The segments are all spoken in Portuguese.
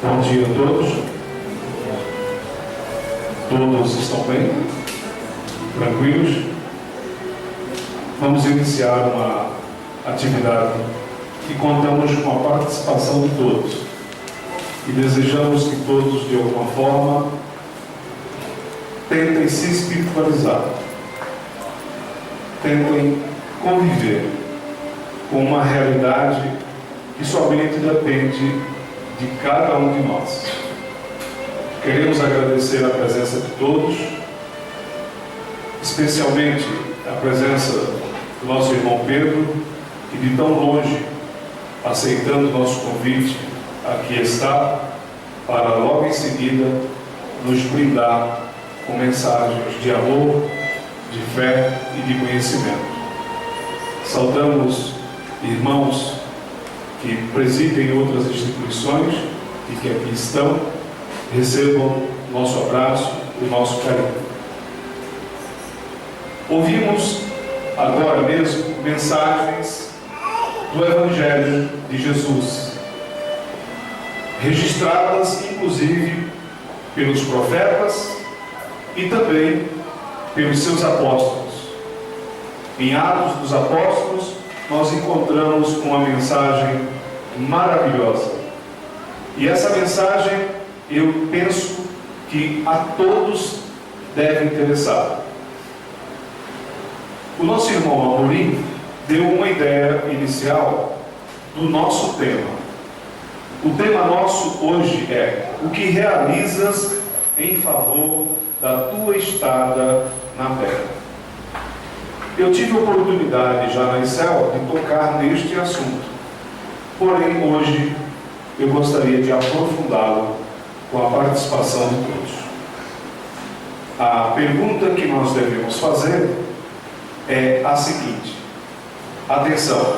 Bom dia a todos. Todos estão bem? Tranquilos? Vamos iniciar uma atividade que contamos com a participação de todos e desejamos que todos, de alguma forma, tentem se espiritualizar, tentem conviver com uma realidade que somente depende de cada um de nós. Queremos agradecer a presença de todos, especialmente a presença do nosso irmão Pedro, que de tão longe, aceitando o nosso convite, aqui está, para logo em seguida nos brindar com mensagens de amor, de fé e de conhecimento. Saudamos irmãos que presidem outras instituições e que aqui estão, recebam nosso abraço e nosso carinho. Ouvimos agora mesmo mensagens do Evangelho de Jesus, registradas inclusive pelos profetas e também pelos seus apóstolos. Em Atos dos Apóstolos, nós encontramos uma mensagem maravilhosa. E essa mensagem, eu penso que a todos deve interessar. O nosso irmão Amorim deu uma ideia inicial do nosso tema. O tema nosso hoje é: o que realizas em favor da tua estada na terra? Eu tive a oportunidade já na ICEL de tocar neste assunto, porém hoje eu gostaria de aprofundá-lo com a participação de todos. A pergunta que nós devemos fazer é a seguinte: atenção,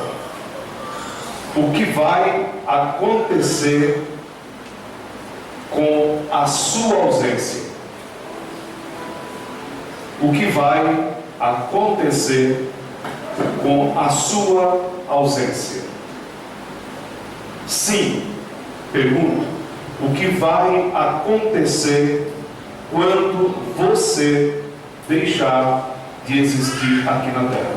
o que vai acontecer com a sua ausência? O que vai acontecer com a sua ausência? Sim, pergunto, o que vai acontecer quando você deixar de existir aqui na Terra?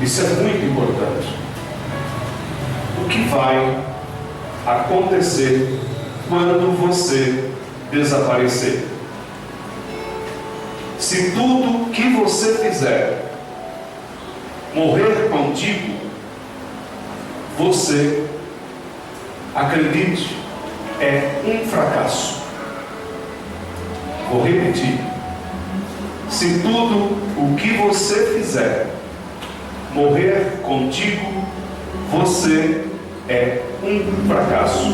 Isso é muito importante. O que vai acontecer quando você desaparecer? Se tudo que você fizer morrer contigo, você, acredite, é um fracasso. Vou repetir. Se tudo o que você fizer morrer contigo, você é um fracasso.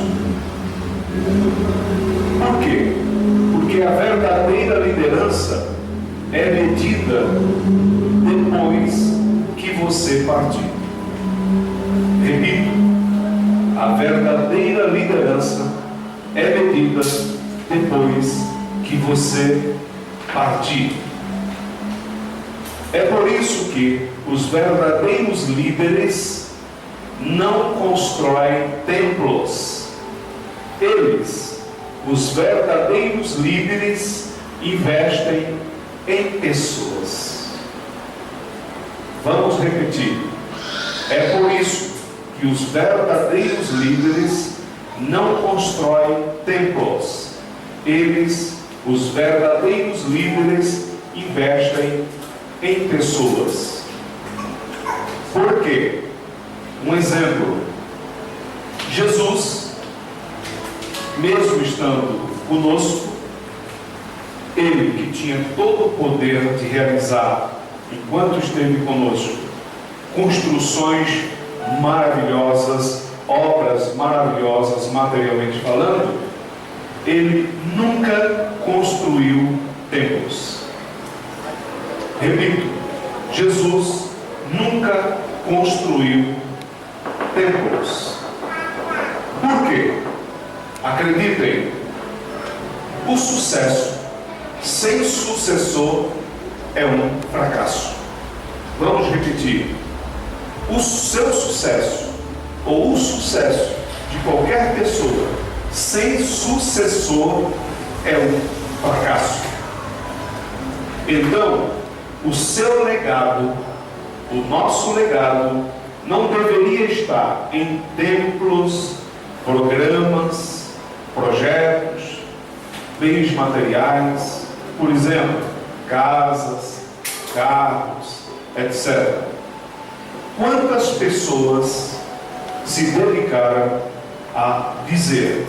Por quê? Porque a verdadeira liderança é medida depois que você partir. Repito, a verdadeira liderança é medida depois que você partir. É por isso que os verdadeiros líderes não constroem templos. Eles, os verdadeiros líderes, investem em pessoas. Vamos repetir. É por isso que os verdadeiros líderes não constroem templos. Eles, os verdadeiros líderes, investem em pessoas. Por quê? Um exemplo. Jesus, mesmo estando conosco, ele que tinha todo o poder de realizar, enquanto esteve conosco, construções maravilhosas, obras maravilhosas, materialmente falando, ele nunca construiu templos. Repito, Jesus nunca construiu templos. Por quê? Acreditem, o sucesso sem sucessor é um fracasso. Vamos repetir. O seu sucesso, ou o sucesso de qualquer pessoa sem sucessor é um fracasso. Então, o seu legado, o nosso legado, não deveria estar em templos, programas, projetos, bens materiais, por exemplo, casas, carros, etc. Quantas pessoas se dedicaram a dizer: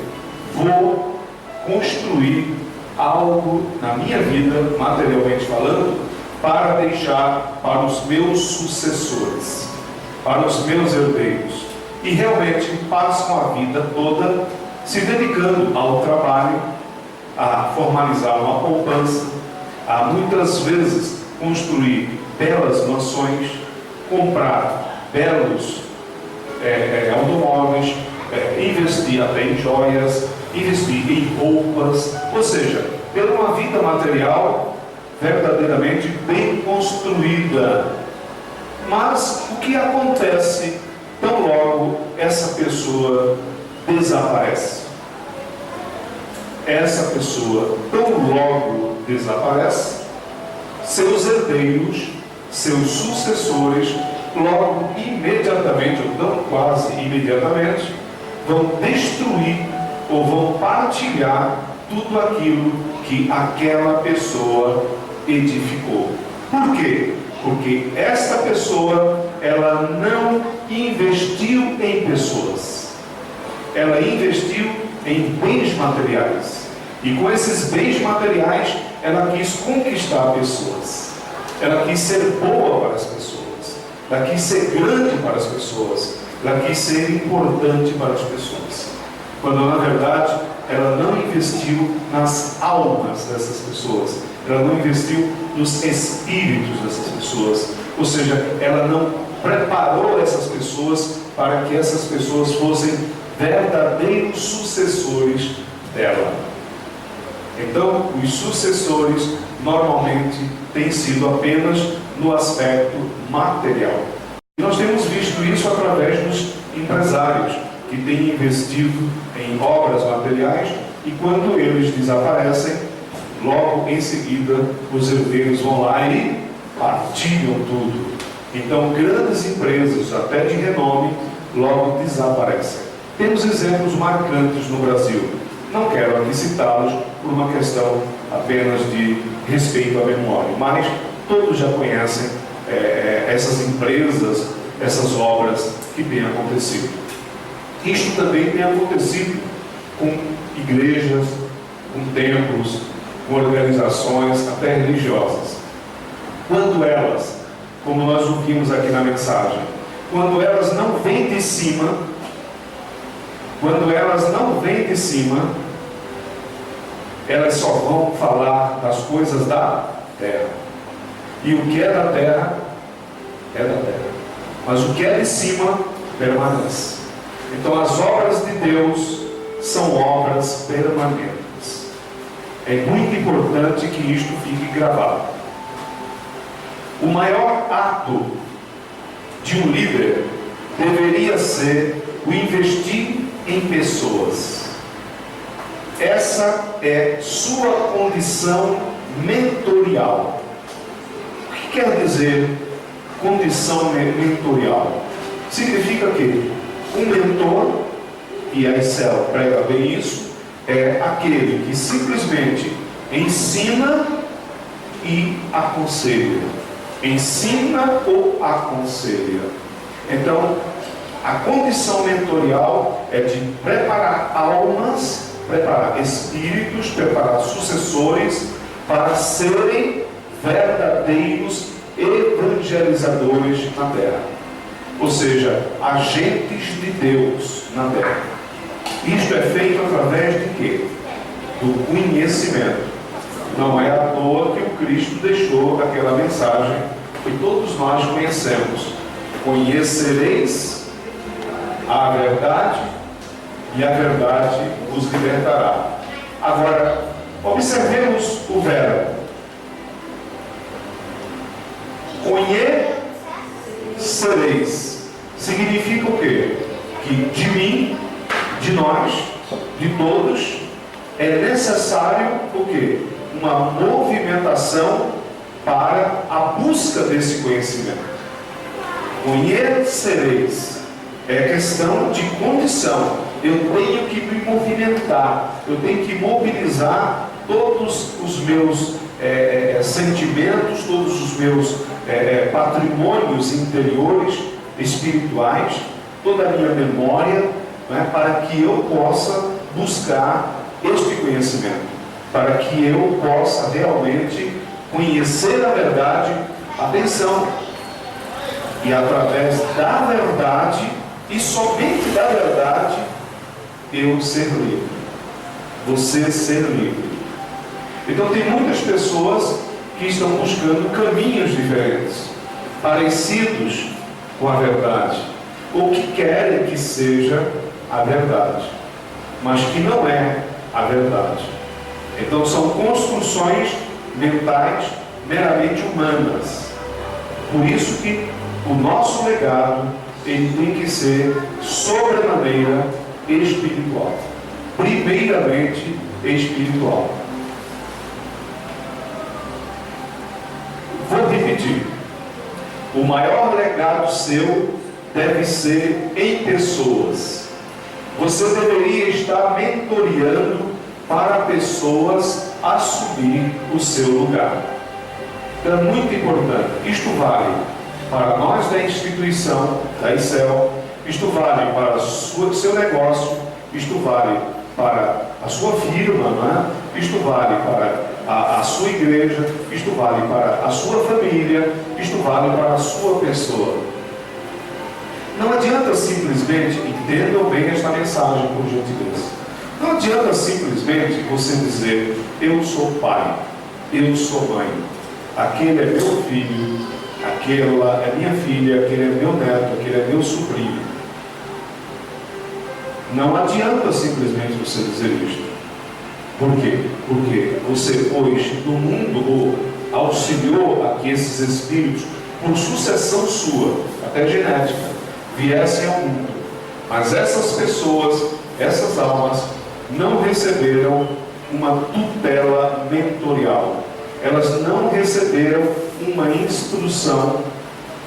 vou construir algo na minha vida, materialmente falando, para deixar para os meus sucessores, para os meus herdeiros, e realmente passam a vida toda se dedicando ao trabalho, a formalizar uma poupança, a muitas vezes construir belas mansões, comprar belos automóveis, investir até em joias, investir em roupas, ou seja, ter uma vida material verdadeiramente bem construída. Mas o que acontece tão logo essa pessoa desaparece? Essa pessoa tão logo desaparece, seus herdeiros, seus sucessores, logo imediatamente, ou não quase imediatamente, vão destruir ou vão partilhar tudo aquilo que aquela pessoa edificou. Por quê? Porque esta pessoa, ela não investiu em pessoas, ela investiu em bens materiais, e com esses bens materiais ela quis conquistar pessoas, ela quis ser boa para as pessoas, ela quis ser grande para as pessoas, ela quis ser importante para as pessoas, quando na verdade ela não investiu nas almas dessas pessoas, ela não investiu nos espíritos dessas pessoas, ou seja, ela não preparou essas pessoas para que essas pessoas fossem verdadeiros sucessores dela. Então, os sucessores normalmente têm sido apenas no aspecto material. E nós temos visto isso através dos empresários que têm investido em obras materiais, e quando eles desaparecem, logo em seguida os herdeiros vão lá e partilham tudo. Então grandes empresas, até de renome, logo desaparecem. Temos exemplos marcantes no Brasil. Não quero aqui citá-los por uma questão apenas de respeito à memória, mas todos já conhecem essas empresas, essas obras que têm acontecido. Isto também tem acontecido com igrejas, com templos, com organizações até religiosas. Quando elas, como nós ouvimos aqui na mensagem, quando elas não vêm de cima, elas só vão falar das coisas da terra. E o que é da terra, é da terra. Mas o que é de cima, permanece. Então as obras de Deus são obras permanentes. É muito importante que isto fique gravado. O maior ato de um líder deveria ser o investir em pessoas. Essa é sua condição mentorial. O que quer dizer condição mentorial? Significa que um mentor, e a Icel prega bem isso, é aquele que simplesmente ensina e aconselha. Ensina ou aconselha. Então, a condição mentorial é de preparar almas, preparar espíritos, preparar sucessores para serem verdadeiros evangelizadores na terra. Ou seja, agentes de Deus na terra. Isto é feito através de quê? Do conhecimento. Não é à toa que o Cristo deixou aquela mensagem que todos nós conhecemos: conhecereis a verdade e a verdade vos libertará. Agora, observemos o verbo. Conhecereis significa o quê? Que de mim nós, de todos, é necessário o quê? Uma movimentação para a busca desse conhecimento. Conhecereis. É questão de condição. Eu tenho que me movimentar, eu tenho que mobilizar todos os meus sentimentos, todos os meus patrimônios interiores, espirituais, toda a minha memória, né, para que eu possa buscar este conhecimento, para que eu possa realmente conhecer a verdade, atenção, e através da verdade, e somente da verdade, eu ser livre, você ser livre. Então tem muitas pessoas que estão buscando caminhos diferentes, parecidos com a verdade, ou que querem que seja a verdade, mas que não é a verdade. Então são construções mentais meramente humanas. Por isso que o nosso legado ele tem que ser sobremaneira espiritual. Primeiramente espiritual. Vou repetir. O maior legado seu deve ser em pessoas. Você deveria estar mentoreando para pessoas assumir o seu lugar. Então é muito importante. Isto vale para nós da instituição, da ICEL, isto vale para o seu negócio, isto vale para a sua firma, não é? Isto vale para a sua igreja, isto vale para a sua família, isto vale para a sua pessoa. Não adianta simplesmente, entendam bem esta mensagem, por gentileza. Não adianta simplesmente você dizer, eu sou pai, eu sou mãe, aquele é meu filho, aquela é minha filha, aquele é meu neto, aquele é meu sobrinho. Não adianta simplesmente você dizer isto. Por quê? Porque você hoje no mundo auxiliou a que esses espíritos, por sucessão sua, até genética, viessem ao mundo. Mas essas pessoas, essas almas, não receberam uma tutela mentorial. Elas não receberam uma instrução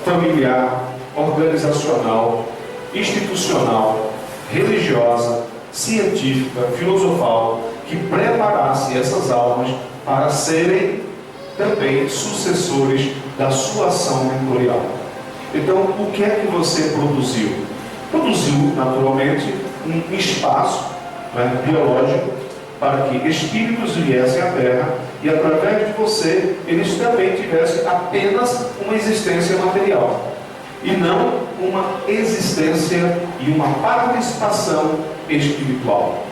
familiar, organizacional, institucional, religiosa, científica, filosofal, que preparasse essas almas para serem também sucessores da sua ação mentorial. Então, o que é que você produziu? Produziu, naturalmente, um espaço, né, biológico, para que espíritos viessem à Terra e, através de você, eles também tivessem apenas uma existência material e não uma existência e uma participação espiritual.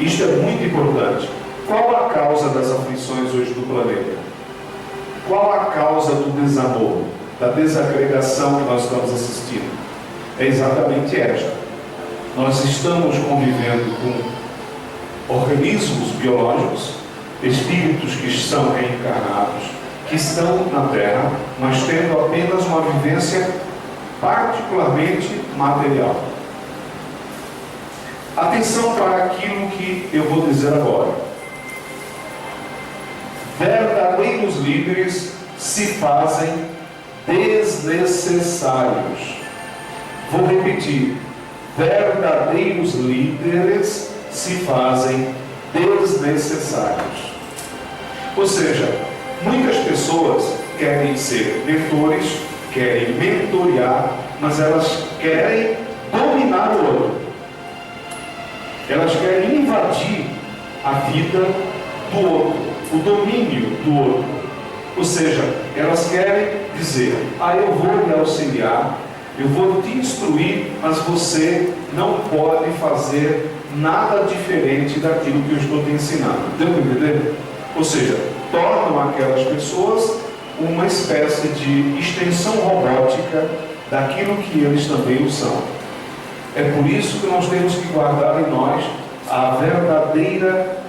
Isto é muito importante. Qual a causa das aflições hoje do planeta? Qual a causa do desamor, da desagregação que nós estamos assistindo? É exatamente esta. Nós estamos convivendo com organismos biológicos, espíritos que estão reencarnados, que estão na Terra, mas tendo apenas uma vivência particularmente material. Atenção para aquilo que eu vou dizer agora. Verdadeiros líderes se fazem desnecessários. Vou repetir. Verdadeiros líderes se fazem desnecessários. Ou seja, muitas pessoas querem ser mentores, querem mentorear, mas elas querem dominar o outro. Elas querem invadir a vida do outro, o domínio do outro. Ou seja, elas querem dizer, eu vou lhe auxiliar, eu vou te instruir, mas você não pode fazer nada diferente daquilo que eu estou te ensinando. Deu para entender? Ou seja, tornam aquelas pessoas uma espécie de extensão robótica daquilo que eles também o são. É por isso que nós temos que guardar em nós a verdadeira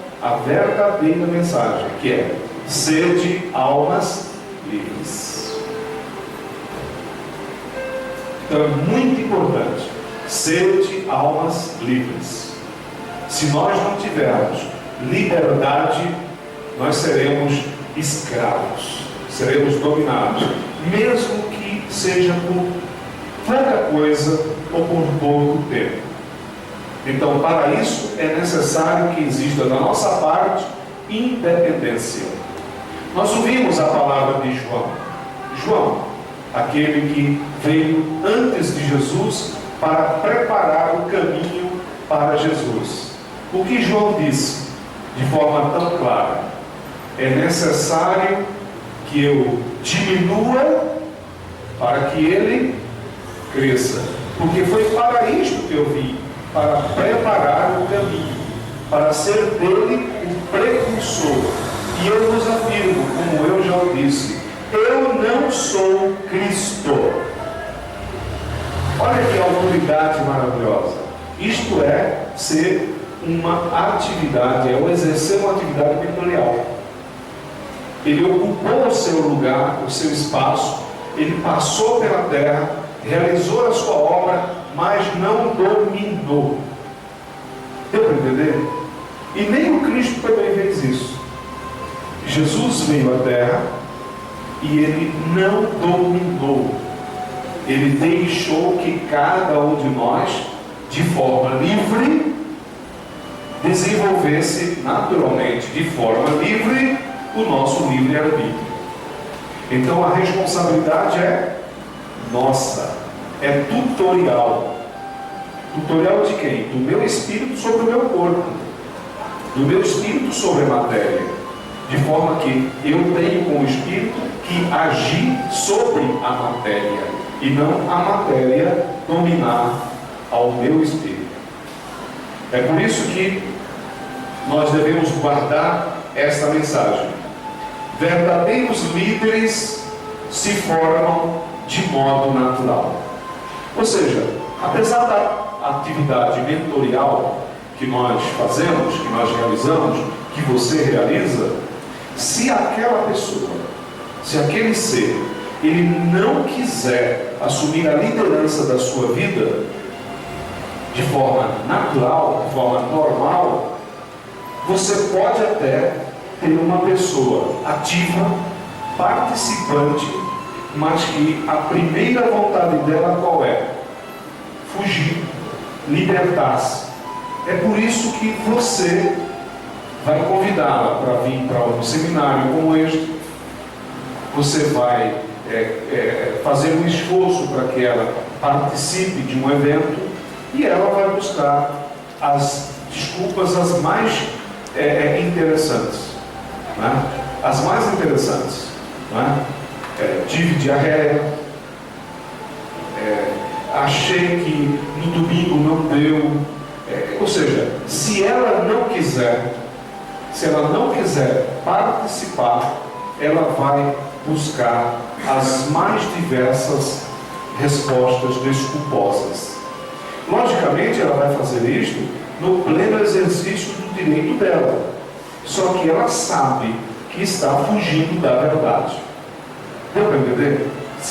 mensagem, que é sede almas livres. Então é muito importante, sede almas livres. Se nós não tivermos liberdade, nós seremos escravos, seremos dominados, mesmo que seja por pouca coisa ou por pouco tempo. Então, para isso, é necessário que exista da nossa parte independência. Nós ouvimos a palavra de João. João, aquele que veio antes de Jesus para preparar o caminho para Jesus. O que João disse de forma tão clara? É necessário que eu diminua para que ele cresça. Porque foi para isto que eu vim, para preparar o caminho, para ser dele o precursor. E eu vos afirmo, como eu já o disse, eu não sou Cristo. Olha que autoridade maravilhosa. Isto é ser uma atividade, é o exercer uma atividade mentorial. Ele ocupou o seu lugar, o seu espaço, ele passou pela terra, realizou a sua obra, mas não dominou. Deu para entender? E nem o Cristo também fez isso. Jesus veio à terra e ele não dominou. Ele deixou que cada um de nós, de forma livre, desenvolvesse naturalmente, de forma livre, o nosso livre-arbítrio. Então a responsabilidade é nossa, é tutorial. Tutorial de quem? Do meu espírito sobre o meu corpo, do meu espírito sobre a matéria, de forma que eu tenho como espírito que agir sobre a matéria e não a matéria dominar ao meu espírito. É por isso que nós devemos guardar esta mensagem. Verdadeiros líderes se formam de modo natural. Ou seja, apesar da atividade mentorial que nós fazemos, que nós realizamos, que você realiza, se aquela pessoa, se aquele ser, ele não quiser assumir a liderança da sua vida de forma natural, de forma normal, você pode até ter uma pessoa ativa, participante, mas que a primeira vontade dela qual é? Fugir, libertar-se. É por isso que você vai convidá-la para vir para um seminário como este. Você vai fazer um esforço para que ela participe de um evento e ela vai buscar as desculpas as mais interessantes, né? As mais interessantes, né? Tive diarreia, achei que no domingo não deu, ou seja, se ela não quiser participar, ela vai buscar as mais diversas respostas desculposas. Logicamente, ela vai fazer isto no pleno exercício do direito dela. Só que ela sabe que está fugindo da verdade. Deu para entender?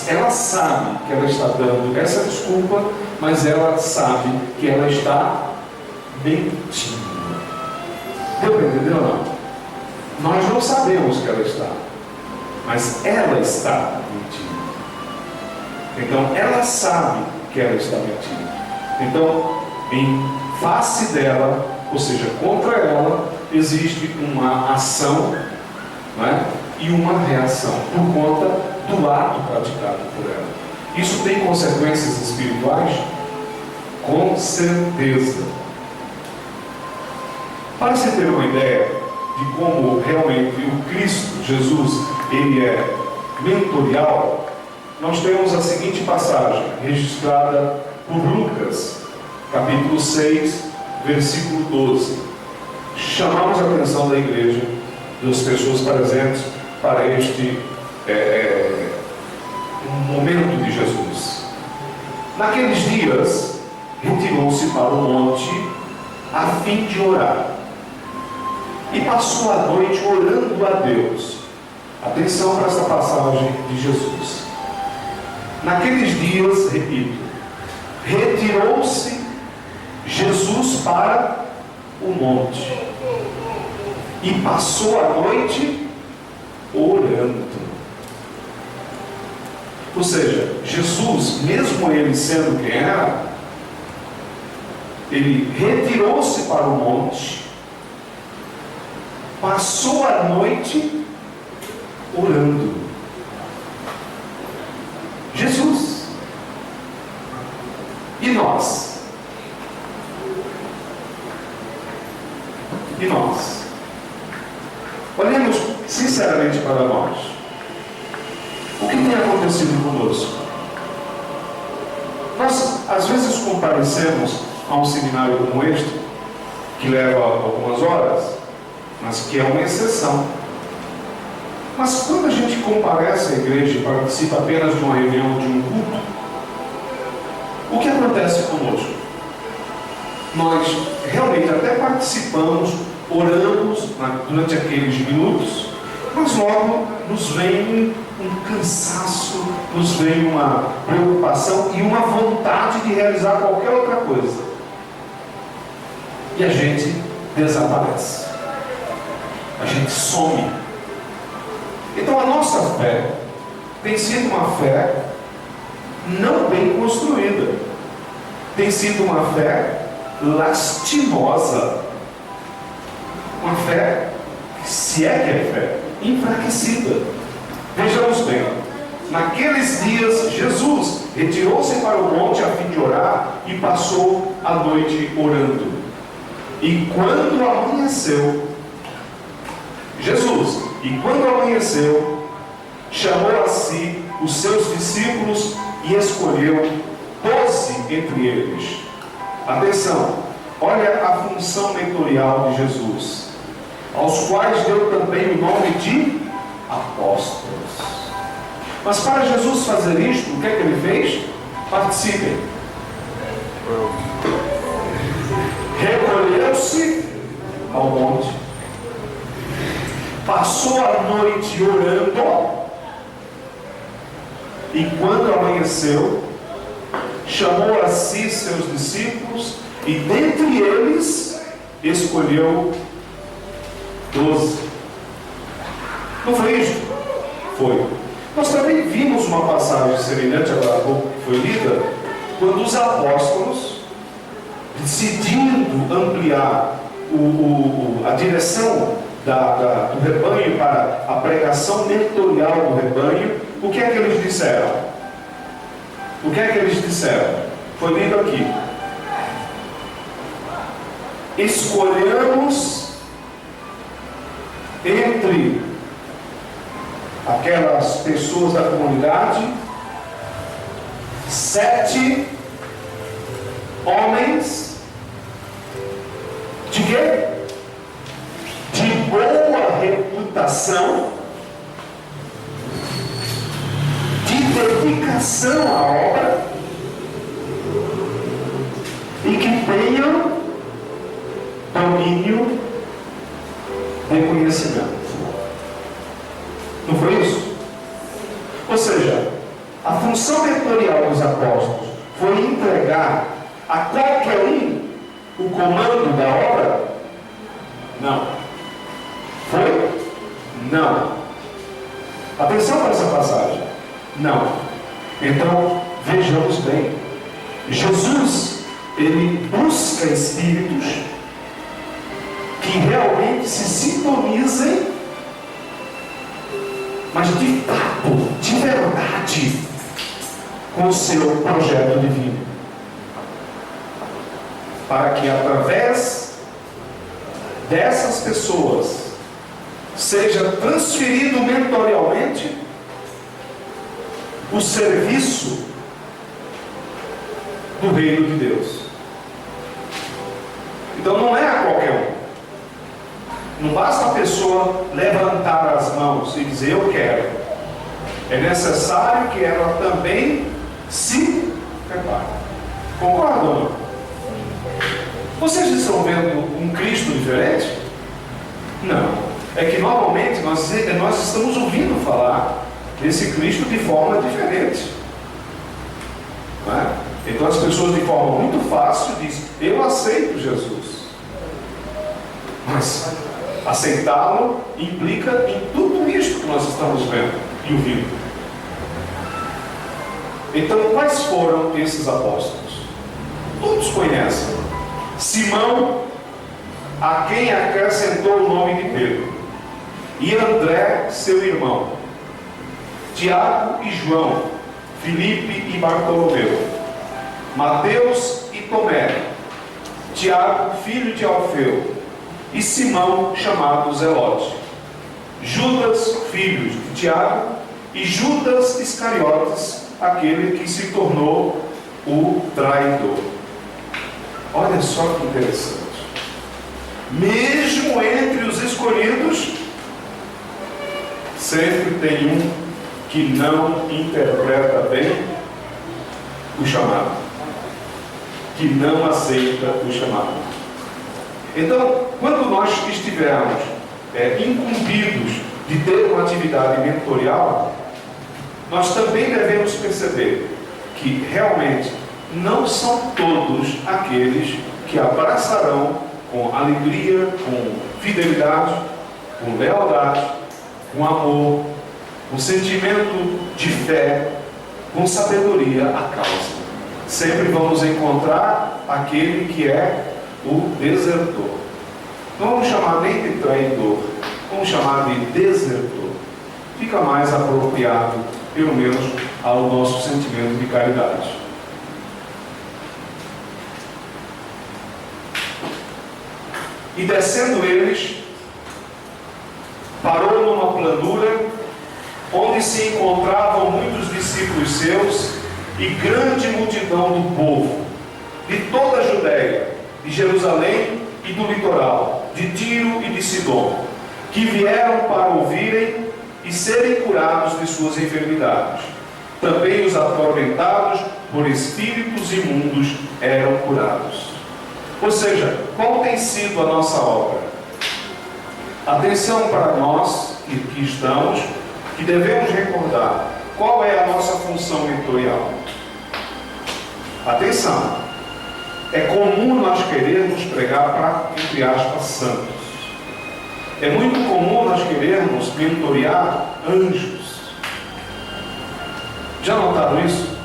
Ela sabe que ela está dando essa desculpa, mas ela sabe que ela está mentindo. Deu para entender ou não? Nós não sabemos que ela está, mas ela está mentindo. Então, ela sabe que ela está mentindo. Então, em face dela, ou seja, contra ela, existe uma ação, né, e uma reação por conta do ato praticado por ela. Isso tem consequências espirituais? Com certeza. Para você ter uma ideia de como realmente o Cristo, Jesus, ele é mentorial, nós temos a seguinte passagem, registrada por Lucas, capítulo 6, versículo 12. Chamamos a atenção da igreja, das pessoas presentes, para este momento de Jesus. Naqueles dias, retirou-se para o monte a fim de orar. E passou a noite orando a Deus. Atenção para esta passagem de Jesus. Naqueles dias, repito, retirou-se Jesus para o monte e passou a noite orando. Ou seja, Jesus, mesmo ele sendo quem era, ele retirou-se para o monte, passou a noite orando. Jesus. E nós? E nós? Olhemos sinceramente para nós. O que tem acontecido conosco? Nós, às vezes, comparecemos a um seminário como este, que leva algumas horas, mas que é uma exceção. Mas quando a gente comparece à igreja e participa apenas de uma reunião, de um culto, o que acontece conosco? Nós realmente até participamos, oramos durante aqueles minutos, mas logo nos vem um cansaço, nos vem uma preocupação e uma vontade de realizar qualquer outra coisa. E a gente desaparece. A gente some. Então a nossa fé tem sido uma fé não bem construída. Tem sido uma fé lastimosa. Uma fé, se é que é fé, enfraquecida. Vejamos bem, naqueles dias Jesus retirou-se para o monte a fim de orar e passou a noite orando. E quando amanheceu, chamou a si os seus discípulos e escolheu 12 entre eles. Atenção, olha a função mentorial de Jesus, aos quais deu também o nome de apóstolos. Mas para Jesus fazer isto, o que é que ele fez? Participem. Recolheu-se ao monte, passou a noite orando, e quando amanheceu, chamou a si seus discípulos, e dentre eles escolheu 12. Não foi isso? Foi. Nós também vimos uma passagem semelhante agora há pouco que foi lida, quando os apóstolos, decidindo ampliar a direção do rebanho para a pregação mentorial do rebanho, o que é que eles disseram? Foi lido aqui. Escolhamos entre aquelas pessoas da comunidade 7 homens de quê? De boa reputação, de dedicação à obra e que tenham domínio de conhecimento. Não foi isso? Ou seja, a função mentorial dos apóstolos foi entregar a qualquer um o comando da obra? Não. Foi? Não. Atenção para essa passagem. Não. Então, vejamos bem. Jesus, ele busca espíritos que realmente se sintonizem, mas de fato, de verdade, com o seu projeto divino, para que através dessas pessoas seja transferido mentorialmente o serviço do reino de Deus. Então não é a qualquer um. Não basta a pessoa levantar as mãos e dizer eu quero. É necessário que ela também se prepare. Concordam ou não? Vocês estão vendo um Cristo diferente? Não. É que normalmente nós estamos ouvindo falar desse Cristo de forma diferente. Não é? Então as pessoas de forma muito fácil dizem, eu aceito Jesus. Mas aceitá-lo implica em tudo isto que nós estamos vendo e ouvindo. Então, quais foram esses apóstolos? Todos conhecem. Simão, a quem acrescentou o nome de Pedro, e André, seu irmão, Tiago e João, Filipe e Bartolomeu, Mateus e Tomé, Tiago, filho de Alfeu, e Simão, chamado Zelote, Judas, filho de Tiago, e Judas Iscariotes, aquele que se tornou o traidor. Olha só que interessante. Mesmo entre os escolhidos, sempre tem um que não interpreta bem o chamado, que não aceita o chamado. Então, quando nós estivermos incumbidos de ter uma atividade mentorial, nós também devemos perceber que realmente não são todos aqueles que abraçarão com alegria, com fidelidade, com lealdade, com amor, com sentimento de fé, com sabedoria a causa. Sempre vamos encontrar aquele que é o desertor. Não vamos chamar nem de traidor, vamos chamar de desertor. Fica mais apropriado, pelo menos, ao nosso sentimento de caridade. E descendo eles, parou numa planura, onde se encontravam muitos discípulos seus e grande multidão do povo, de toda a Judéia, de Jerusalém e do litoral, de Tiro e de Sidom, que vieram para ouvirem e serem curados de suas enfermidades. Também os atormentados por espíritos imundos eram curados. Ou seja, qual tem sido a nossa obra? Atenção para nós que estamos, que devemos recordar qual é a nossa função mentorial. Atenção, é comum nós querermos pregar para, entre aspas, santos. É muito comum nós querermos mentorear anjos. Já notaram isso?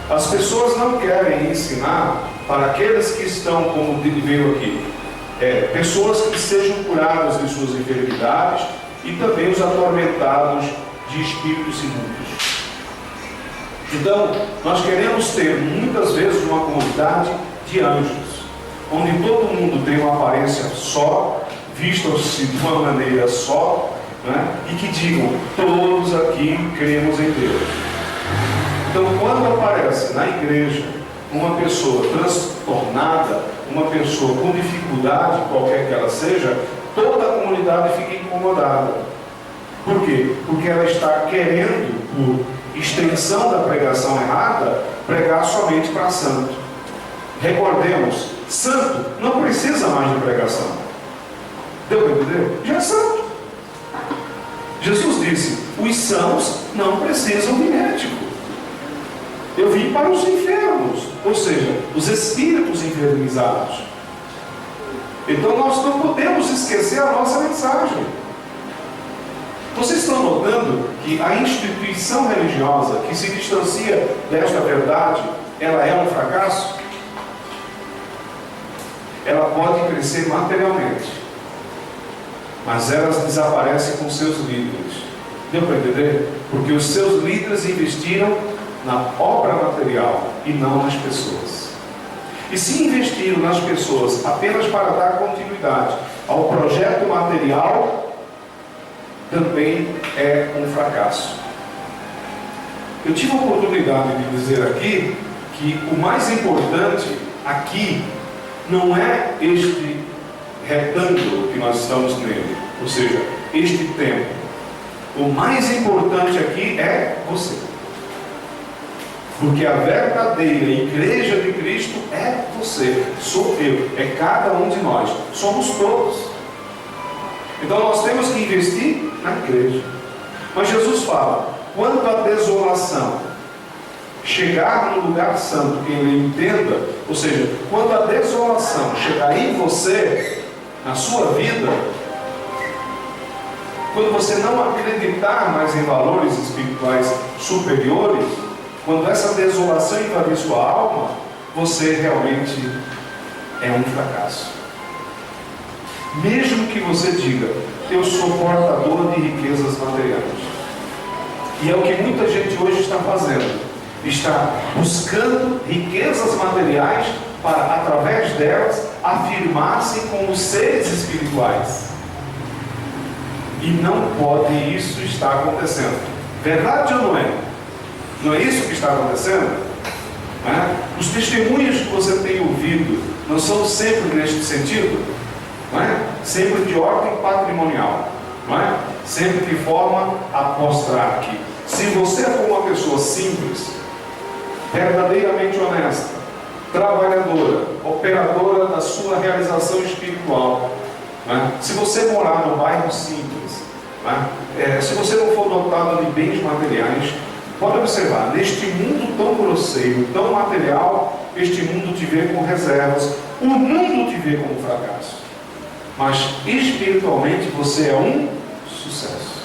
As pessoas não querem ensinar para aqueles que estão, como veio aqui, pessoas que sejam curadas de suas enfermidades e também os atormentados de espíritos imundos. Então, nós queremos ter muitas vezes uma comunidade de anjos, onde todo mundo tem uma aparência só, vistam-se de uma maneira só, né? E que digam, todos aqui cremos em Deus. Então, quando aparece na igreja uma pessoa transtornada, uma pessoa com dificuldade, qualquer que ela seja, toda a comunidade fica incomodada. Por quê? Porque ela está querendo, por extensão da pregação errada, pregar somente para santo. Recordemos, santo não precisa mais de pregação. Deu para entender? Já é santo. Jesus disse, os sãos não precisam de médico. Eu vim para os enfermos, ou seja, os espíritos enfermizados. Então nós não podemos esquecer a nossa mensagem. Vocês estão notando que a instituição religiosa que se distancia desta verdade, ela é um fracasso? Ela pode crescer materialmente, mas ela desaparece com seus líderes. Deu para entender? Porque os seus líderes investiram na obra material e não nas pessoas. E se investiram nas pessoas apenas para dar continuidade ao projeto material, também é um fracasso. Eu tive a oportunidade de dizer aqui que o mais importante aqui não é este retângulo que nós estamos nele, ou seja, este templo. O mais importante aqui é você. Porque a verdadeira igreja de Cristo é você, sou eu, é cada um de nós, somos todos. Então nós temos que investir na igreja. Mas Jesus fala, quando a desolação chegar no lugar santo, que ele entenda, ou seja, quando a desolação chegar em você, na sua vida, quando você não acreditar mais em valores espirituais superiores, quando essa desolação invadir sua alma, você realmente é um fracasso. Mesmo que você diga, eu sou portador de riquezas materiais. E é o que muita gente hoje está fazendo. Está buscando riquezas materiais para, através delas, afirmar-se como seres espirituais. E não pode isso estar acontecendo. Verdade ou não é? Não é isso que está acontecendo? Os testemunhos que você tem ouvido não são sempre neste sentido? Não é? Sempre de ordem patrimonial. Não é? Sempre de forma a mostrar que, se você for uma pessoa simples, verdadeiramente honesta, trabalhadora, operadora da sua realização espiritual, se você morar no bairro simples, se você não for dotado de bens materiais, pode observar, neste mundo tão grosseiro, tão material, este mundo te vê com reservas, o mundo te vê como fracasso. Mas espiritualmente você é um sucesso.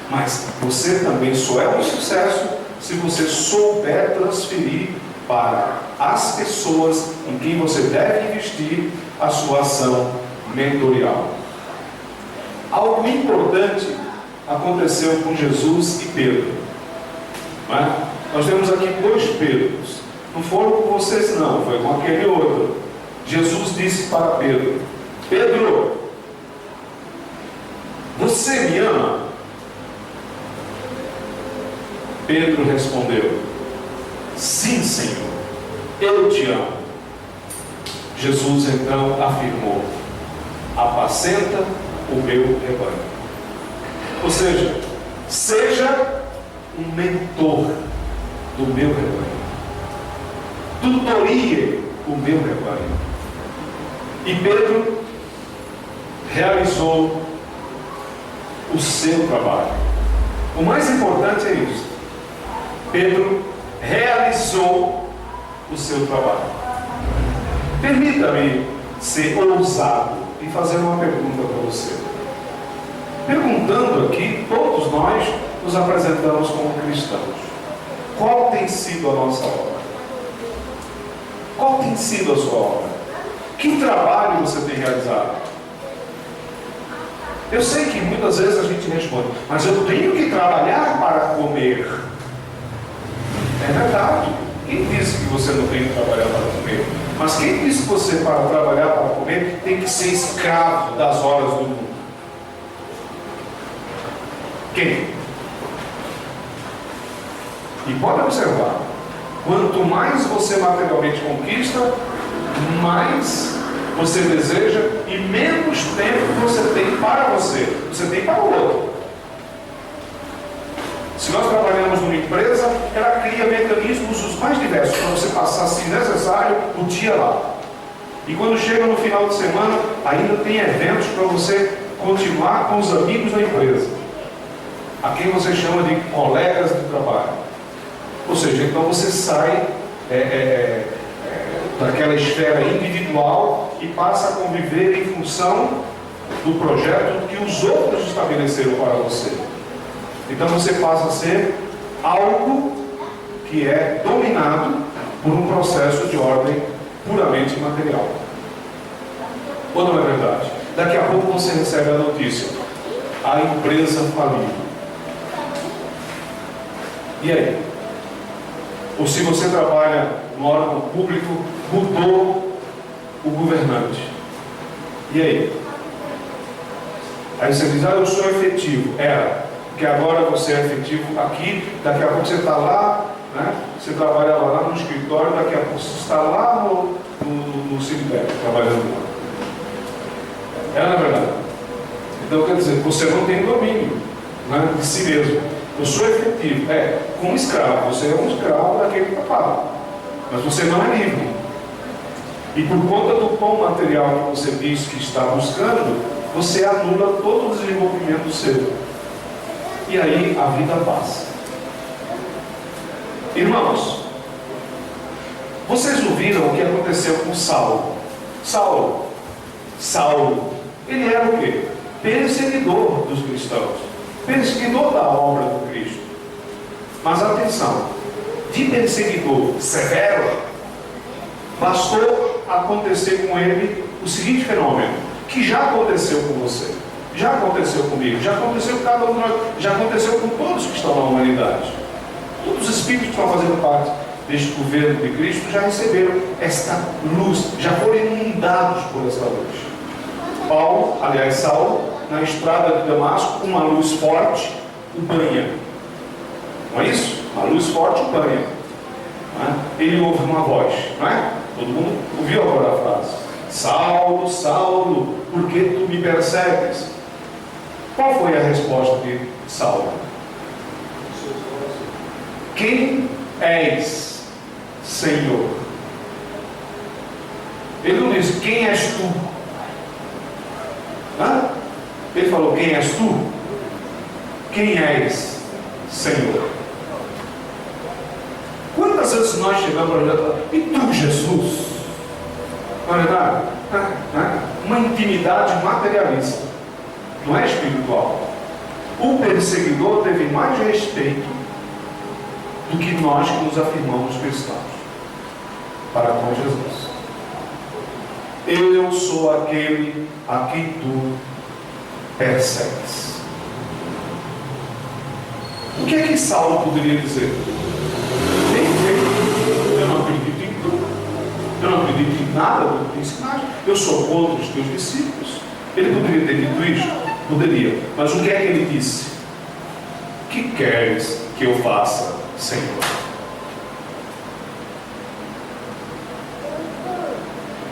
Mas você também só é um sucesso se você souber transferir para as pessoas em quem você deve investir a sua ação mentorial. Algo importante aconteceu com Jesus e Pedro. Nós temos aqui dois Pedros. Não foram com vocês não, foi com aquele outro. Jesus disse para Pedro: Pedro, você me ama? Pedro respondeu: sim, Senhor, eu te amo. Jesus então afirmou: apacenta o meu rebanho. Ou seja, seja um mentor do meu rebanho, tutorie o meu rebanho. E Pedro realizou o seu trabalho. O mais importante é isso: Pedro realizou o seu trabalho. Permita-me ser ousado e fazer uma pergunta para você. Perguntando aqui, todos nós nos apresentamos como cristãos. Qual tem sido a nossa obra? Qual tem sido a sua obra? Que trabalho você tem realizado? Eu sei que muitas vezes a gente responde: mas eu tenho que trabalhar para comer. É verdade. Quem disse que você não tem que trabalhar para comer? Mas quem disse que você, para trabalhar para comer, tem que ser escravo das horas do mundo? Quem? E pode observar, quanto mais você materialmente conquista, mais você deseja e menos tempo você tem para você. Você tem para o outro. Se nós trabalhamos numa empresa, ela cria mecanismos os mais diversos para você passar, se necessário, o dia lá. E quando chega no final de semana, ainda tem eventos para você continuar com os amigos da empresa, a quem você chama de colegas de trabalho. Ou seja, então você sai daquela esfera individual e passa a conviver em função do projeto que os outros estabeleceram para você. Então você passa a ser algo que é dominado por um processo de ordem puramente material. Ou não é verdade? Daqui a pouco você recebe a notícia: a empresa faliu. E aí? Ou se você trabalha no órgão público, mudou o governante. E aí? Aí você diz: eu sou efetivo. Porque agora você é efetivo aqui, daqui a pouco você está lá, você trabalhava lá no escritório, daqui a pouco você está lá no cemitério, trabalhando lá. Na verdade. Então quer dizer, você não tem domínio de si mesmo. Eu sou efetivo. Como escravo. Você é um escravo daquele que trabalha. Mas você não é livre. E por conta do pão material que você diz que está buscando, você anula todo o desenvolvimento seu. E aí a vida passa. Irmãos, vocês ouviram o que aconteceu com Saulo? Saulo Ele era o quê? Perseguidor dos cristãos, perseguidor da obra do Cristo. Mas atenção, de perseguidor severo, bastou acontecer com ele o seguinte fenômeno, que já aconteceu com você, já aconteceu comigo, já aconteceu com cada um de nós, já aconteceu com todos que estão na humanidade. Todos os espíritos que estão fazendo parte deste governo de Cristo já receberam esta luz, já foram inundados por esta luz. Saulo, na estrada de Damasco, uma luz forte o banha. Não é isso? Uma luz forte o banha. Ele ouve uma voz, não é? Todo mundo ouviu agora a frase: Saulo, Saulo, por que tu me persegues? Qual foi a resposta de Saulo? Quem és, Senhor? Ele não disse: quem és tu? Ele falou: quem és tu? Quem és, Senhor? Quantas vezes nós chegamos para olhar e tu, Jesus? Não é verdade? Uma intimidade materialista, não é espiritual. O perseguidor teve mais respeito do que nós que nos afirmamos cristãos para com Jesus. Eu sou aquele a quem tu persegues. O que é que Saulo poderia dizer? Bem feito, eu não acredito em tu, eu não acredito em nada do que tu ensinaste, eu sou contra os teus discípulos. Ele poderia ter dito isso? Poderia. Mas o que é que ele disse? O que queres que eu faça, Senhor?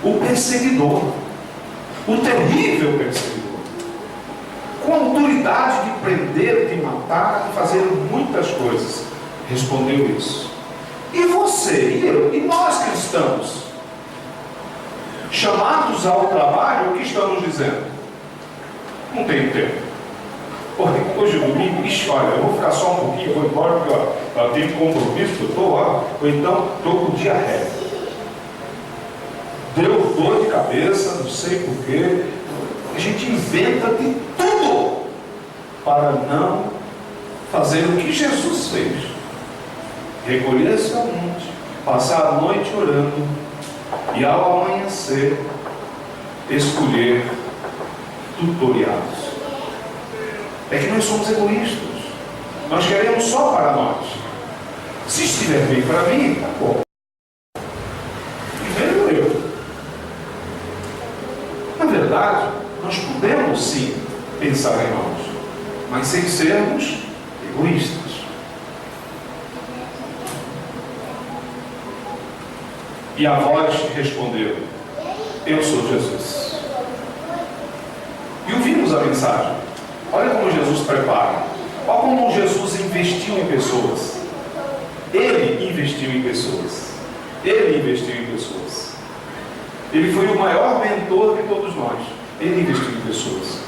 O perseguidor, o terrível perseguidor, com a autoridade de prender, de matar, de fazer muitas coisas, respondeu isso. E você, e eu, e nós cristãos, chamados ao trabalho, o que estamos dizendo? Não tenho tempo. Hoje é domingo, olha, eu vou ficar só um pouquinho, vou embora, porque eu tenho compromisso, eu estou lá, ou então estou com diarreia. Deu dor de cabeça, não sei porquê. A gente inventa de tudo para não fazer o que Jesus fez: recolher-se ao monte, passar a noite orando e ao amanhecer escolher tutoriados. É que nós somos egoístas, nós queremos só para nós. Se estiver bem para mim, tá bom. Primeiro eu. Na verdade, nós podemos sim pensar em nós, mas sem sermos egoístas. E a voz respondeu: eu sou Jesus. E ouvimos a mensagem. Olha como Jesus prepara. Olha como Jesus investiu em pessoas. Ele investiu em pessoas. Ele investiu em pessoas. Ele foi o maior mentor de todos nós. Ele investiu em pessoas.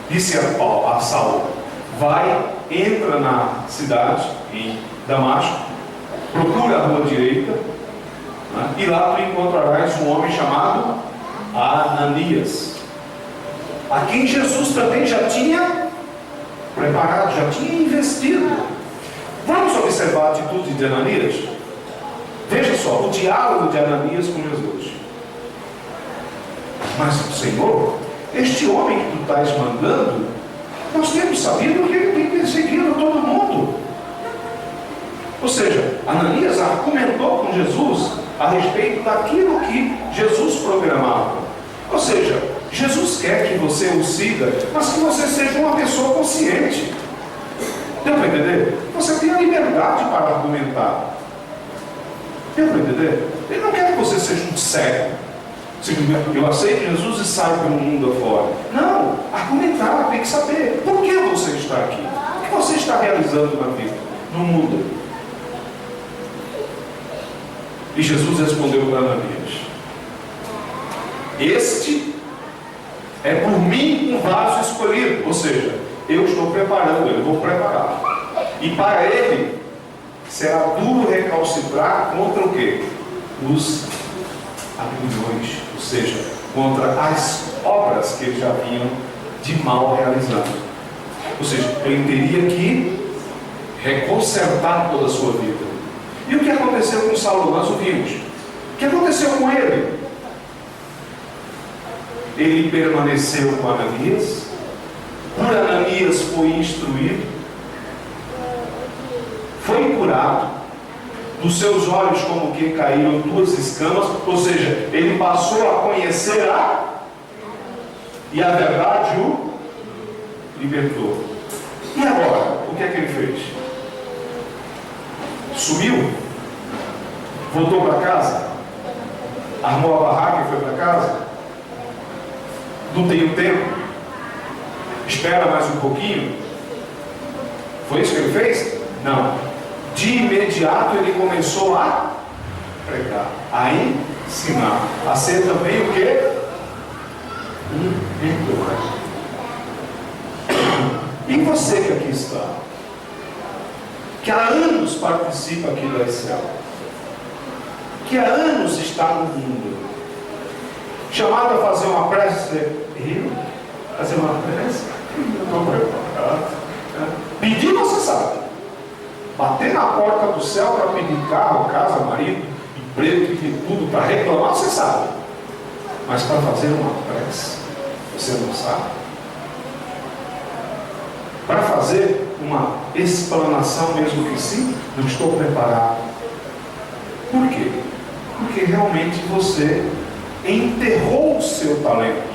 Disse a Saulo: vai, entra na cidade, em Damasco, procura a rua direita, né, e lá tu encontrarás um homem chamado Ananias, a quem Jesus também já tinha preparado, já tinha investido. Vamos observar a atitude de Ananias? Veja só, o diálogo de Ananias com Jesus. Mas, Senhor, este homem que tu estás mandando, nós temos sabido que ele tem perseguido todo mundo. Ou seja, Ananias argumentou com Jesus a respeito daquilo que Jesus programava. Ou seja, Jesus quer que você o siga, mas que você seja uma pessoa consciente. Deu para entender? Você tem a liberdade para argumentar. Deu para entender? Ele não quer que você seja um cego. Eu aceito Jesus e saio pelo mundo afora. Não, argumentar, tem que saber por que você está aqui. O que você está realizando na vida, no mundo. E Jesus respondeu para Ananias: este é por mim um vaso escolhido. Ou seja, eu estou preparando, eu vou preparar. E para ele será duro recalcitrar contra o quê? Os aguilhões, ou seja, contra as obras obras que ele já vinha de mal realizando. Ou seja, ele teria que reconsertar toda a sua vida. E o que aconteceu com Saulo? Nós ouvimos. O que aconteceu com ele? Ele permaneceu com Ananias. Por Ananias foi instruído. Foi curado. Dos seus olhos como que caíram 2 escamas. Ou seja, ele passou a conhecer e a verdade o libertou. E agora? O que é que ele fez? Sumiu? Voltou para casa? Armou a barraca e foi para casa? Não tem tempo? Espera mais um pouquinho? Foi isso que ele fez? Não. De imediato ele começou a pregar, a ensinar, a ser também o quê? Mentor. E você que aqui está, que há anos participa aqui da ICEL, que há anos está no mundo, chamado a fazer uma prece, eu? Fazer uma prece? Não estou preparado. Pedir você sabe. Bater na porta do céu para pedir carro, casa, marido, emprego, pedir tudo para reclamar, você sabe. Mas para fazer uma prece, você não sabe. Para fazer uma explanação, mesmo que sim, não estou preparado. Por quê? Porque realmente você enterrou o seu talento.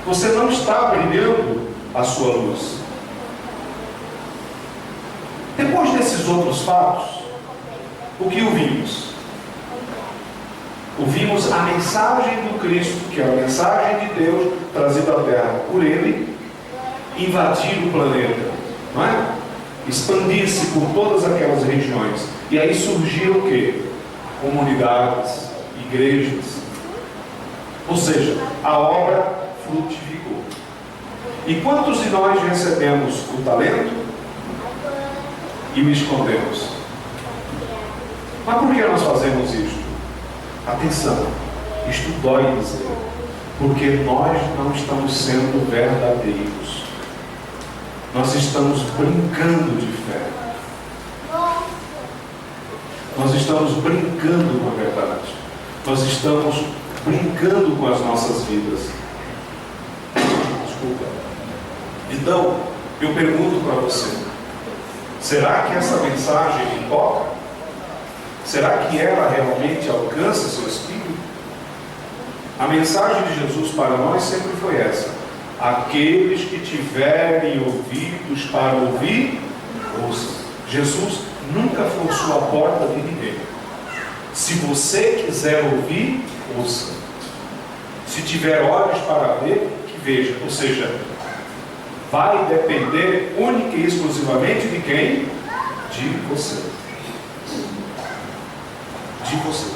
Você não está brilhando a sua luz. Depois desses outros fatos, o que ouvimos? Ouvimos a mensagem do Cristo, que é a mensagem de Deus trazida à Terra por Ele, invadir o planeta, não é? Expandir-se por todas aquelas regiões. E aí surgiram o quê? Comunidades, igrejas. Ou seja, a obra frutificou. E quantos de nós recebemos o talento e o escondemos? Mas por que nós fazemos isto? Atenção, isto dói dizer, porque nós não estamos sendo verdadeiros. Nós estamos brincando de fé. Nós estamos brincando com a verdade. Nós estamos brincando com as nossas vidas. Desculpa. Então, eu pergunto para você: será que essa mensagem me toca? Será que ela realmente alcança seu espírito? A mensagem de Jesus para nós sempre foi essa: aqueles que tiverem ouvidos para ouvir, ouçam. Jesus nunca forçou a porta de ninguém. Se você quiser ouvir, ouça. Se tiver olhos para ver, que veja. Ou seja, vai depender única e exclusivamente de quem? De você. De você.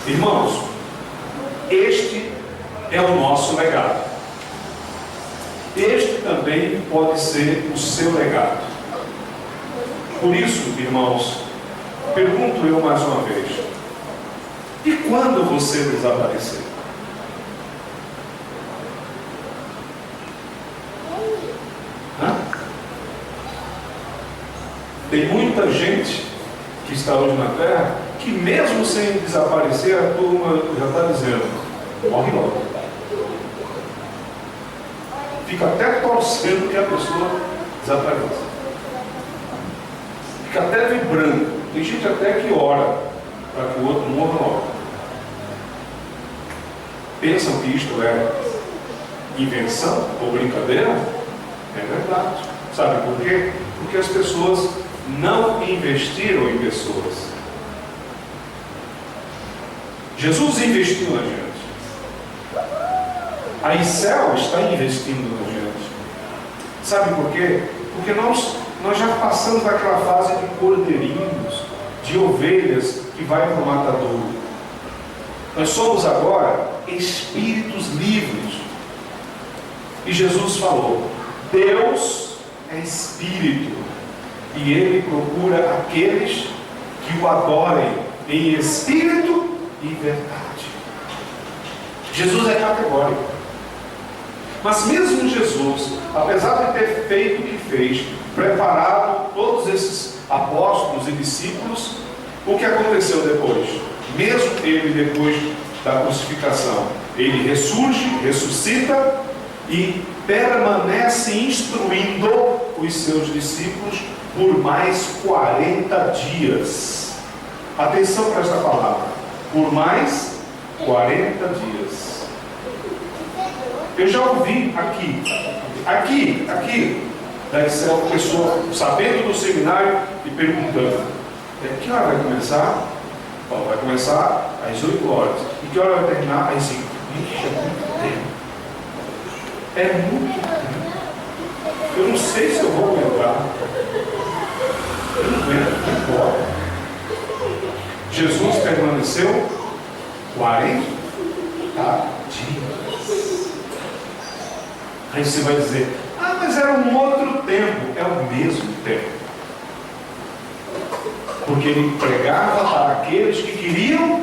Irmãos, este é o nosso legado. Este também pode ser o seu legado. Por isso, irmãos, pergunto eu mais uma vez: e quando você desaparecer? Tem muita gente que está hoje na Terra que, mesmo sem desaparecer, a turma já está dizendo: morre logo. Fica até torcendo que a pessoa desapareça. Fica até vibrando. Tem gente até que ora para que o outro morra logo. Pensam que isto é invenção ou brincadeira? É verdade. Sabe por quê? Porque as pessoas não investiram em pessoas. Jesus investiu na gente. A ICEL está investindo na gente. Sabe por quê? Porque nós já passamos daquela fase de cordeirinhos, de ovelhas que vai para o matadouro. Nós somos agora espíritos livres. E Jesus falou: Deus é espírito, e Ele procura aqueles que o adorem em espírito e verdade. Jesus é categórico. Mas mesmo Jesus, apesar de ter feito o que fez, preparado todos esses apóstolos e discípulos, o que aconteceu depois? Mesmo ele, depois da crucificação, ele ressuscita e permanece instruindo os seus discípulos por mais 40 dias. Atenção para esta palavra. Por mais 40 dias. Eu já ouvi aqui, da Excel, pessoa sabendo do seminário e perguntando: que hora vai começar? Bom, vai começar às 8 horas. E que hora vai terminar? Às 5. Ixi, é muito tempo. É muito tempo. Eu não sei se eu vou aguentar. Eu não aguento, não importa. Jesus permaneceu 40 dias. Aí você vai dizer: mas era um outro tempo. É o mesmo tempo. Porque ele pregava para aqueles que queriam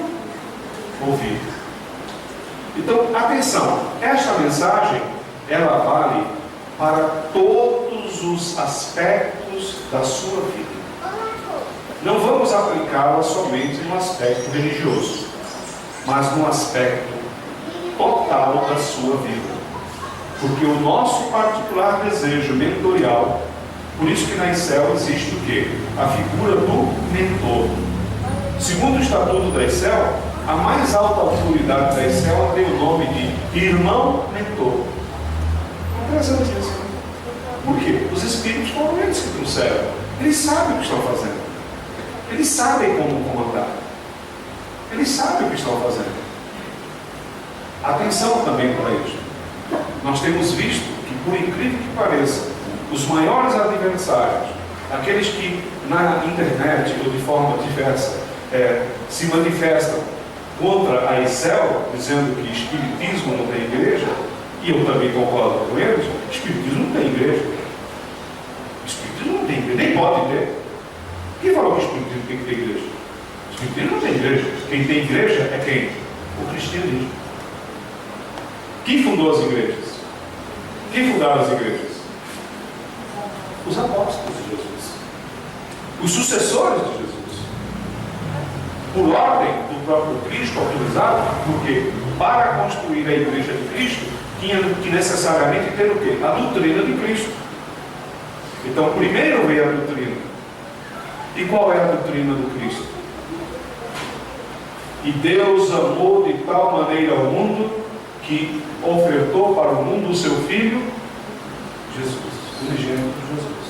ouvir. Então, atenção, esta mensagem, ela vale para todos os aspectos da sua vida. Não vamos aplicá-la somente no aspecto religioso, mas no aspecto total da sua vida. Porque o nosso particular desejo mentorial, por isso que na ICEL existe o quê? A figura do mentor. Segundo o estatuto da ICEL, a mais alta autoridade da ICEL tem o nome de irmão mentor. Interessante isso. Por quê? Os espíritos foram eles que trouxeram. Eles sabem o que estão fazendo. Eles sabem como comandar. Eles sabem o que estão fazendo. Atenção também para isso. Nós temos visto que, por incrível que pareça, os maiores adversários, aqueles que na internet ou de forma diversa se manifestam contra a ICEL, dizendo que espiritismo não tem igreja, e eu também concordo com eles, espiritismo não tem igreja. Espiritismo não tem igreja, nem pode ter. Quem falou que o espiritismo tem que ter igreja? O espiritismo não tem igreja. Quem tem igreja é quem? O cristianismo. Quem fundou as igrejas? Quem fundaram as igrejas? Os apóstolos de Jesus. Os sucessores de Jesus. Por ordem do próprio Cristo, autorizado, porque para construir a igreja de Cristo, tinha que necessariamente ter o quê? A doutrina de Cristo. Então, primeiro veio a doutrina. E qual é a doutrina do Cristo? E Deus amou de tal maneira o mundo que ofertou para o mundo o seu Filho, Jesus, o unigênito Jesus.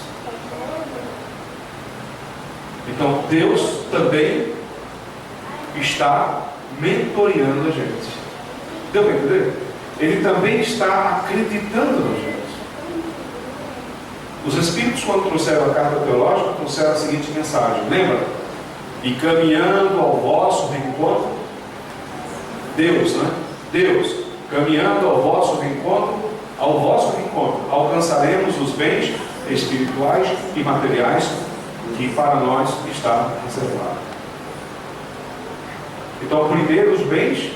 Então, Deus também está mentoreando a gente. Deu para entender? Ele também está acreditando na gente. Os Espíritos, quando trouxeram a carta teológica, trouxeram a seguinte mensagem, lembra? E caminhando ao vosso reencontro, Deus, Deus, caminhando ao vosso reencontro, alcançaremos os bens espirituais e materiais que para nós está reservado. Então, primeiro os bens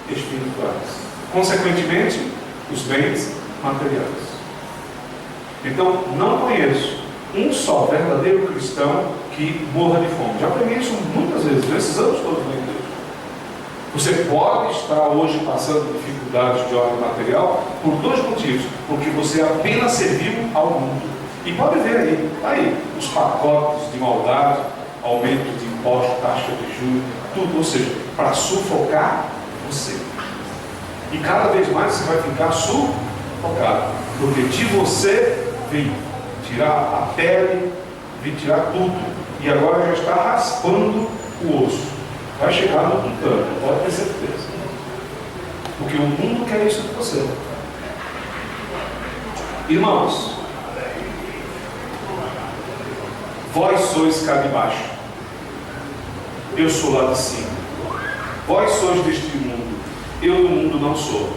espirituais, consequentemente, os bens materiais. Então, não conheço um só verdadeiro cristão que morra de fome. Já preguei isso muitas vezes, nesses anos todos na igreja. Você pode estar hoje passando dificuldades de ordem material por dois motivos. Porque você apenas serviu ao mundo. E pode ver aí os pacotes de maldade, aumento de impostos, taxa de juros, tudo, ou seja, para sufocar você. E cada vez mais você vai ficar sufocado. Porque de você vem tirar a pele, vem tirar tudo. E agora já está raspando o osso. Vai chegar no tutano, pode ter certeza. Porque o mundo quer isso de você. Irmãos, vós sois cá de baixo. Eu sou lá de cima. Vós sois deste mundo. Eu do mundo não sou.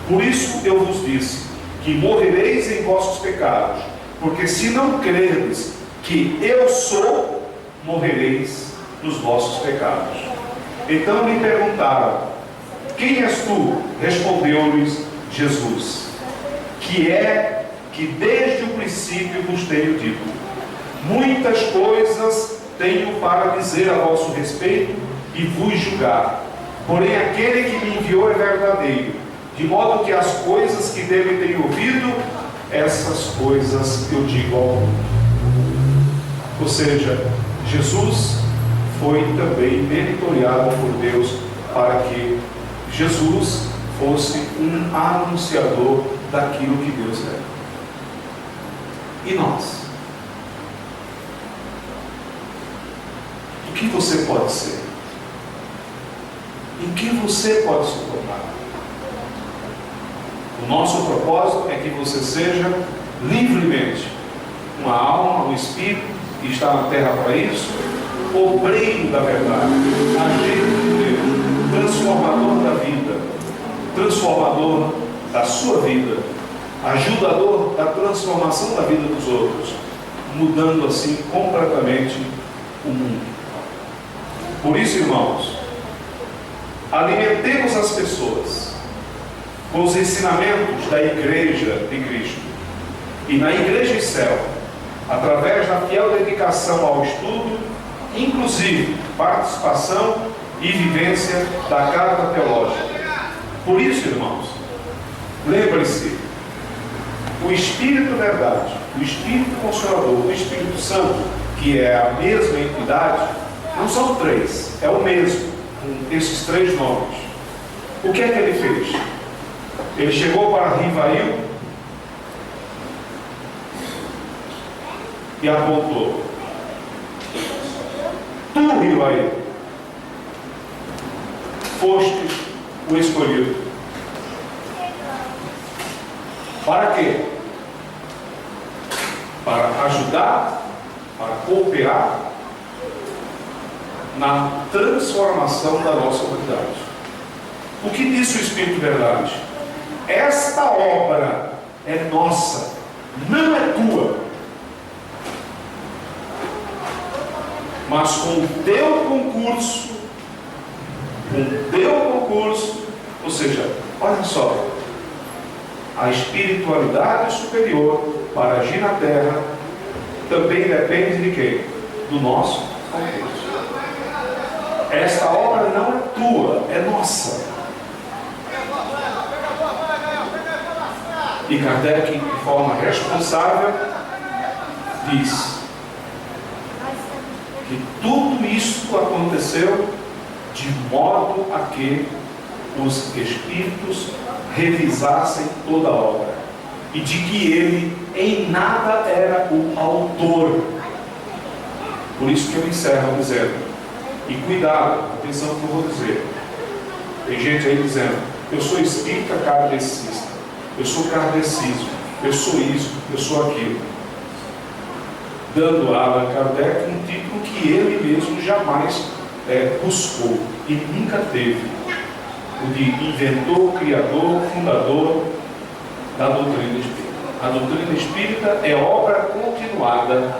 Por isso eu vos disse que morrereis em vossos pecados. Porque se não crerdes que eu sou, morrereis dos vossos pecados. Então lhe perguntaram: quem és tu? Respondeu-lhes Jesus: que é que desde o princípio vos tenho dito. Muitas coisas tenho para dizer a vosso respeito e vos julgar. Porém aquele que me enviou é verdadeiro, de modo que as coisas que dele tenho ouvido, essas coisas eu digo ao mundo. Ou seja, Jesus foi também meritoriado por Deus para que Jesus fosse um anunciador daquilo que Deus é. E nós? O que você pode ser? Em que você pode se tornar? O nosso propósito é que você seja livremente uma alma, um espírito que está na terra para isso, obreiro da verdade, agente de Deus, transformador da vida, transformador da sua vida, ajudador da transformação da vida dos outros, mudando assim completamente o mundo. Por isso, irmãos, alimentemos as pessoas com os ensinamentos da Igreja de Cristo. E na Igreja em Céu, através da fiel dedicação ao estudo, inclusive participação e vivência da carta teológica. Por isso, irmãos, lembre-se, o Espírito Verdade, o Espírito Consolador, o Espírito Santo, que é a mesma entidade, não são três, é o mesmo, com esses três nomes. O que é que ele fez? Ele chegou para Rivail e apontou: tu, Rivail, foste o escolhido. Para quê? Para ajudar, para cooperar na transformação da nossa humanidade. O que disse o Espírito Verdade? Esta obra é nossa, não é tua. Mas com o teu concurso, ou seja, olha só, a espiritualidade superior para agir na terra também depende de quem? Do nosso concurso. Esta obra não é tua, é nossa. E Kardec, de forma responsável, diz que tudo isso aconteceu de modo a que os espíritos revisassem toda a obra, e de que ele em nada era o autor. Por isso que eu encerro dizendo, e cuidado, atenção no que eu vou dizer. Tem gente aí dizendo: eu sou espírita kardecista, eu sou kardecismo, eu sou isso, eu sou aquilo, dando a Allan Kardec um título que ele mesmo jamais buscou e nunca teve: o de inventor, criador, fundador da doutrina espírita. A doutrina espírita é obra continuada,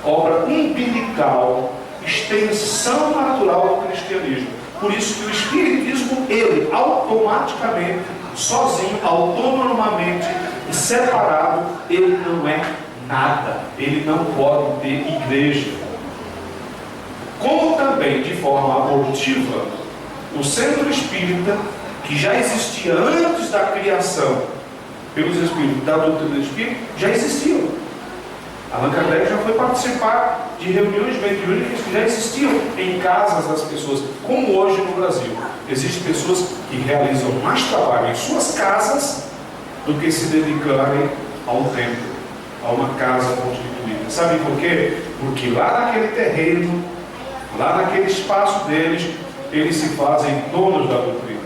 obra umbilical, extensão natural do cristianismo. Por isso que o espiritismo, ele automaticamente, sozinho, autonomamente, separado, ele não é nada. Ele não pode ter igreja. Como também, de forma abortiva, o centro espírita, que já existia antes da criação pelos espíritos da doutrina espírita, já existia. Allan Kardec já foi participar de reuniões mediúnicas que já existiam em casas das pessoas, como hoje no Brasil. Existem pessoas que realizam mais trabalho em suas casas do que se dedicarem ao templo, a uma casa constituída. Sabe por quê? Porque lá naquele terreno, lá naquele espaço deles, eles se fazem donos da doutrina.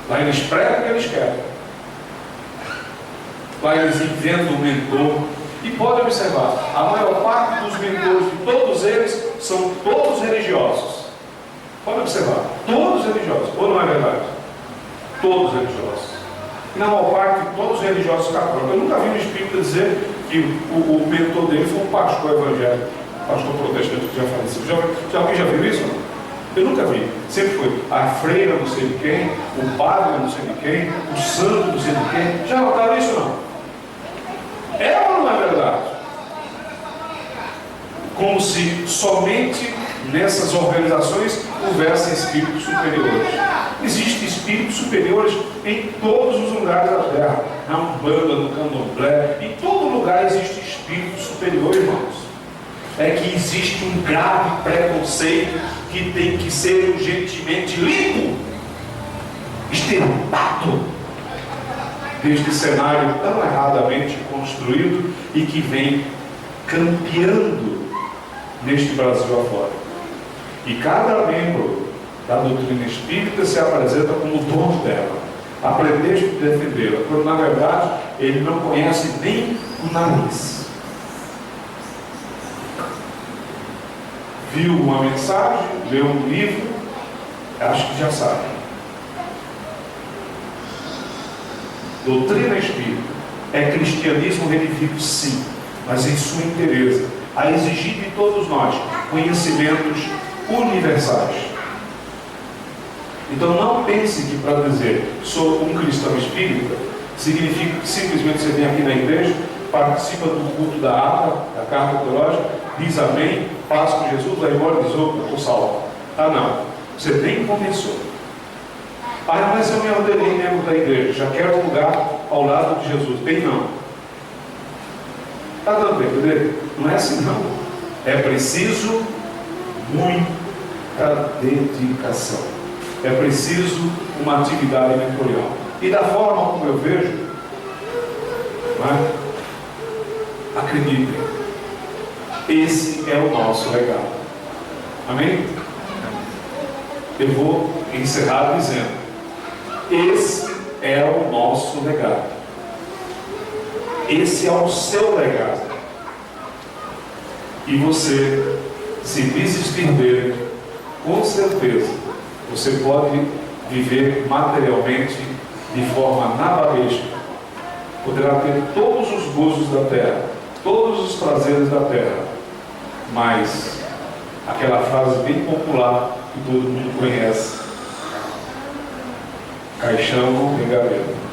Lá eles pregam o que eles querem. Lá eles inventam um mentor. E pode observar, a maior parte dos mentores de todos eles são todos religiosos. Pode observar, todos religiosos. Ou não é verdade? Todos religiosos. E na maior parte, todos religiosos católicos. Eu nunca vi um espírita dizer que o mentor dele foi um pastor evangélico. pastor protestante que já faleceu. Alguém já viu isso? Eu nunca vi. Sempre foi a freira não sei de quem, o padre não sei de quem, o santo não sei de quem. Já notaram isso ou não? É ou não é verdade? Como se somente nessas organizações houvessem espíritos superiores. Existem espíritos superiores em todos os lugares da terra. Na Umbanda, no Candomblé, em todo lugar existe espírito superior, irmãos. É que existe um grave preconceito que tem que ser urgentemente limpo, extirpado deste cenário tão erradamente construído e que vem campeando neste Brasil afora. E cada membro da doutrina espírita se apresenta como dono dela, a pretexto de defendê-la, quando na verdade ele não conhece nem o nariz. Viu uma mensagem, leu um livro, acho que já sabe. Doutrina espírita é cristianismo redivivo, sim, mas em sua inteireza, a exigir de todos nós conhecimentos universais. Então não pense que para dizer sou um cristão espírita significa que simplesmente você vem aqui na igreja, participa do culto da ata, da carta teológica, diz amém, paz com Jesus, vai embora e diz, opa, estou salvo. Ah não, você nem começou. Ah, mas eu me ordenei membro da igreja, já quero um lugar ao lado de Jesus. Bem não. Está dando para entender? Não é assim não. É preciso muita dedicação. É preciso uma atividade mentorial. E da forma como eu vejo, não é? Acreditem, esse é o nosso legado. Amém? Eu vou encerrar dizendo, esse é o nosso legado. Esse é o seu legado. E você, se desistir dele, com certeza, você pode viver materialmente de forma navalesca. Poderá ter todos os gozos da terra, todos os prazeres da terra, mas aquela frase bem popular que todo mundo conhece: caixão não tem gaveta.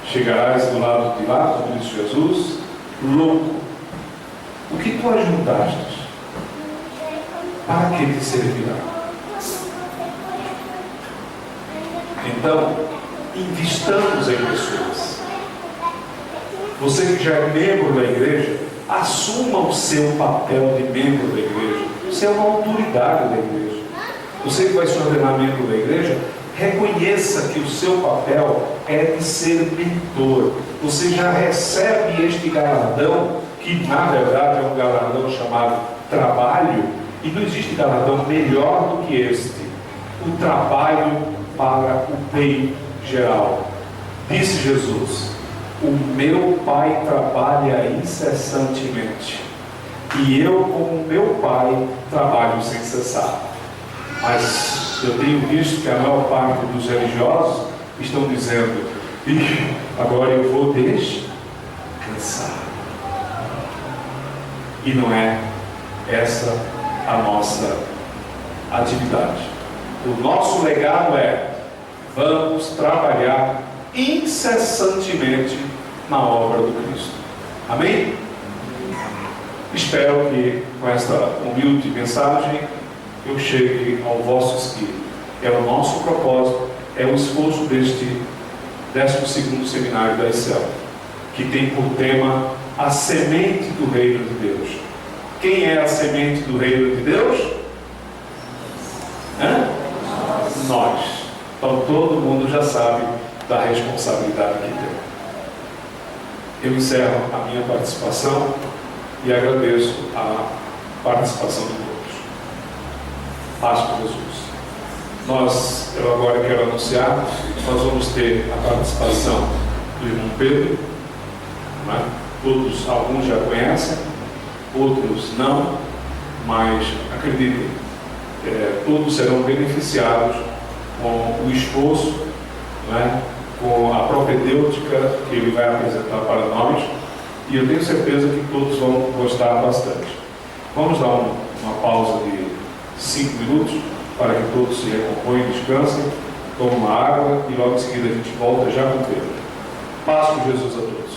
Chegarás do lado de lá, como disse Jesus, louco. O que tu ajuntastes? Para que te servirá? Então, investamos em pessoas. Você que já é membro da igreja, assuma o seu papel de membro da igreja. Você é uma autoridade da igreja. Você que vai se ordenar membro da igreja, reconheça que o seu papel é de ser mentor. Você já recebe este galardão, que na verdade é um galardão chamado trabalho, e não existe galardão melhor do que este: o trabalho para o bem geral. Disse Jesus: o meu Pai trabalha incessantemente, e eu, como meu Pai, trabalho sem cessar. Mas eu tenho visto que a maior parte dos religiosos estão dizendo: agora eu vou descansar. E não é essa a nossa atividade. O nosso legado é: vamos trabalhar incessantemente na obra do Cristo. Amém? Espero que com esta humilde mensagem eu chegue ao vosso espírito. É o nosso propósito, é o esforço deste 12º seminário da ICEL, que tem por tema a semente do reino de Deus. Quem é a semente do reino de Deus? Nós. Então todo mundo já sabe da responsabilidade que tem. Eu encerro a minha participação e agradeço a participação de todos. Paz com Jesus. Eu agora quero anunciar, nós vamos ter a participação do irmão Pedro, né? Todos, alguns já conhecem, outros não, mas acreditem, todos serão beneficiados com o esforço, né? Com a propedêutica que ele vai apresentar para nós, e eu tenho certeza que todos vão gostar bastante. Vamos dar uma pausa de 5 minutos para que todos se recomponham, descansem, tomem uma água e logo em seguida a gente volta já com o tema. Paz com Jesus a todos.